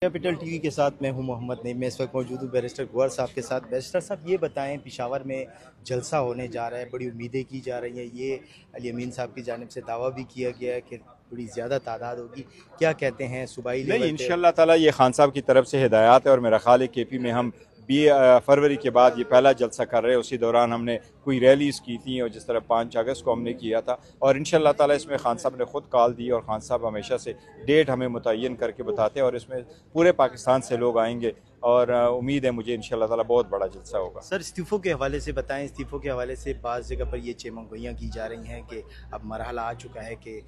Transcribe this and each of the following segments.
Capital TV के साथ मैं हूं मोहम्मद नईम। मैं इस वक्त मौजूद हूं बैरिस्टर गौहर साहब के साथ। बैरिस्टर साहब, ये बताएं, पेशावर में जलसा होने जा रहा है, बड़ी उम्मीदें की जा रही हैं। ये अली अमीन साहब की जानिब से दावा भी किया गया है कि बड़ी ज़्यादा तादाद होगी। क्या कहते हैं सूबाई नहीं, लेवल पे? इंशाल्लाह ताला ये खान साहब की तरफ से हिदायत है और मेरा ख्याल है केपी में हम 20 फरवरी के बाद ये पहला जलसा कर रहे हैं। उसी दौरान हमने कोई रैलीज की थी और जिस तरह 5 अगस्त को हमने किया था, और इंशाल्लाह ताला इसमें खान साहब ने खुद कॉल दी और खान साहब हमेशा से डेट हमें मुतय्यन करके बताते हैं और इसमें पूरे पाकिस्तान से लोग आएंगे और उम्मीद है मुझे इंशाल्लाह ताला बहुत बड़ा जलसा होगा। सर, इस्तीफ़ों के हवाले से बताएं। इस्तीफ़ों के हवाले से बाज़ जगह पर ये चेमंगोइयाँ की जा रही हैं कि अब मरहला आ चुका है कि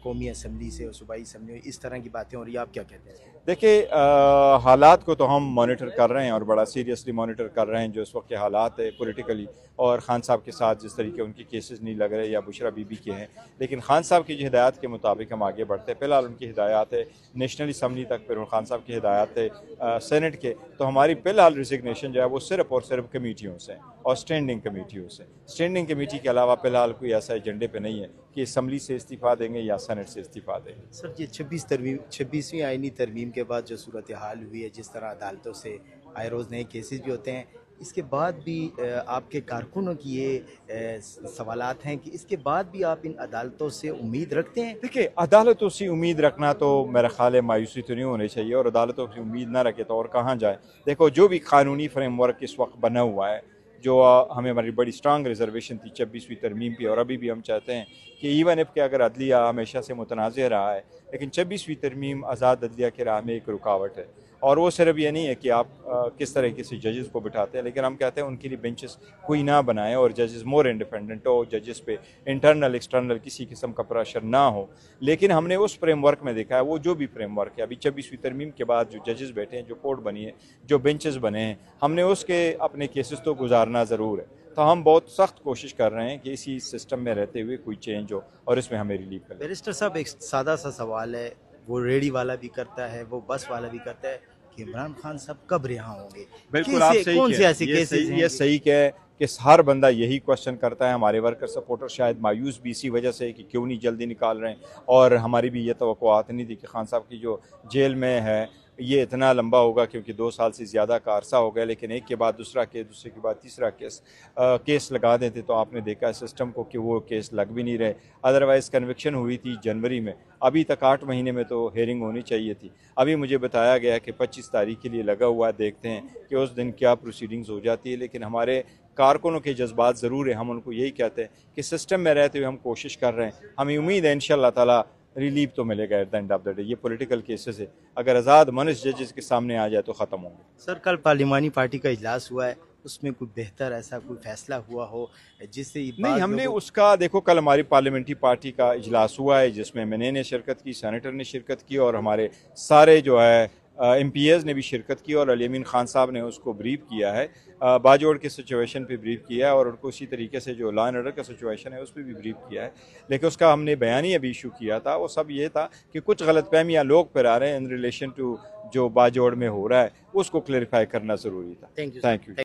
कौमी असम्बली से और सूबाई असम्बली, इस तरह की बातें हो रही हैं। आप क्या कहते हैं? देखिए, हालात को तो हम मॉनिटर कर रहे हैं और बड़ा सीरियसली मॉनिटर कर रहे हैं जो इस वक्त के हालात है पॉलिटिकली, और खान साहब के साथ जिस तरीके उनके केसेस नहीं लग रहे या बुशरा बीबी के हैं। लेकिन खान साहब की जो हिदायत के मुताबिक हम आगे बढ़ते हैं। फिलहाल उनकी हिदायत है नेशनल असम्बली तक, फिर खान साहब की हिदायत है सेनेट के। तो हमारी फिलहाल रिजिग्नेशन जो है वो सिर्फ और सिर्फ कमेटियों से और स्टैंडिंग कमेटियों से। स्टैंडिंग कमेटी के अलावा फिलहाल कोई ऐसा एजेंडे पे नहीं है कि असम्बली से इस्तीफ़ा देंगे या सेनेट से इस्तीफ़ा देंगे। सर, ये 26वीं आईनी तरमीम के बाद जो सूरत हाल हुई है, जिस तरह अदालतों से आए रोज़ नए केसेस भी होते हैं, इसके बाद भी आपके कारकुनों की ये सवालात हैं कि इसके बाद भी आप इन अदालतों से उम्मीद रखते हैं? देखिए, अदालतों से उम्मीद रखना तो मेरा ख्याल है मायूसी तो नहीं होनी चाहिए, और अदालतों से उम्मीद ना रखे तो और कहाँ जाए। देखो, जो भी कानूनी फ्रेमवर्क इस वक्त बना हुआ है, जो हमें हमारी बड़ी स्ट्रांग रिजर्वेशन थी 26वीं तरमीम पे, और अभी भी हम चाहते हैं कि इवन इफ के अगर अदलिया हमेशा से मुतनाज़ रहा है, लेकिन 26वीं तरमीम आज़ाद अदलिया के राह में एक रुकावट है। और वो सिर्फ ये नहीं है कि आप किस तरीके से जजेस को बिठाते हैं, लेकिन हम कहते हैं उनके लिए बेंचेस कोई ना बनाए और जजेस मोर इंडिपेंडेंट हो, जजेस पे इंटरनल एक्सटर्नल किसी किस्म का प्रेशर ना हो। लेकिन हमने उस फ्रेमवर्क में देखा है, वो जो भी फ्रेमवर्क है अभी 26वीं तरमीम के बाद जो जजेस बैठे हैं, जो कोर्ट बनी है, जो बेंचेस बने हैं, हमने उसके अपने केसेस तो गुजारना ज़रूर है। तो हम बहुत सख्त कोशिश कर रहे हैं कि इसी सिस्टम में रहते हुए कोई चेंज हो और इसमें हमें रिलीफ मिले। बैरिस्टर साहब, एक सादा सा सवाल है, वो रेडी वाला भी करता है, वो बस वाला भी करता है कि इमरान खान साहब कब रिहा होंगे? बिल्कुल, आप सही कौन कह से रहे ऐसे हैं। केसेस हैं? ये सही कह कि हर बंदा यही क्वेश्चन करता है। हमारे वर्कर सपोर्टर शायद मायूस भी इसी वजह से कि क्यों नहीं जल्दी निकाल रहे हैं, और हमारी भी ये तवक्कुआत नहीं थी कि खान साहब की जो जेल में है ये इतना लंबा होगा, क्योंकि 2 साल से ज़्यादा का अरसा हो गया। लेकिन एक के बाद दूसरा केस, दूसरे के बाद तीसरा केस लगा देते, तो आपने देखा सिस्टम को कि वो केस लग भी नहीं रहे। अदरवाइज़ कन्विक्शन हुई थी जनवरी में, अभी तक 8 महीने में तो हेयरिंग होनी चाहिए थी। अभी मुझे बताया गया कि 25 तारीख के लिए लगा हुआ है। देखते हैं कि उस दिन क्या प्रोसीडिंग्स हो जाती है। लेकिन हमारे कारकुनों के जज्बात ज़रूर है। हम उनको यही कहते हैं कि सिस्टम में रहते हुए हम कोशिश कर रहे हैं। हमें उम्मीद है इंशाअल्लाह ताला रिलीफ तो मिलेगा at the end of the day. ये पॉलिटिकल केसेस है, अगर आज़ाद मनस जजेस के सामने आ जाए तो ख़त्म होंगे। सर, कल पार्लिमानी पार्टी का इजलास हुआ है, उसमें कोई बेहतर ऐसा कोई फैसला हुआ हो जिससे नहीं, बाज़ हमने लोगों... उसका देखो, कल हमारी पार्लियामेंट्री पार्टी का इजलास हुआ है जिसमें मैंने शिरकत की, सेनेटर ने शिरकत की, और हमारे सारे जो है MPs ने भी शिरकत की, और अली अमीन खान साहब ने उसको ब्रीफ किया है, बाजोड़ के सिचुएशन पे ब्रीफ किया है, और उनको उसी तरीके से जो लॉ एंड ऑर्डर का सिचुएशन है उस पर भी ब्रीफ किया है। लेकिन उसका हमने बयानी अभी इशू किया था, वो सब ये था कि कुछ गलतफहमियाँ लोग पर आ रहे हैं इन रिलेशन टू जो बाजोड़ में हो रहा है, उसको क्लैरिफाई करना ज़रूरी था। Thank you thank sir. You.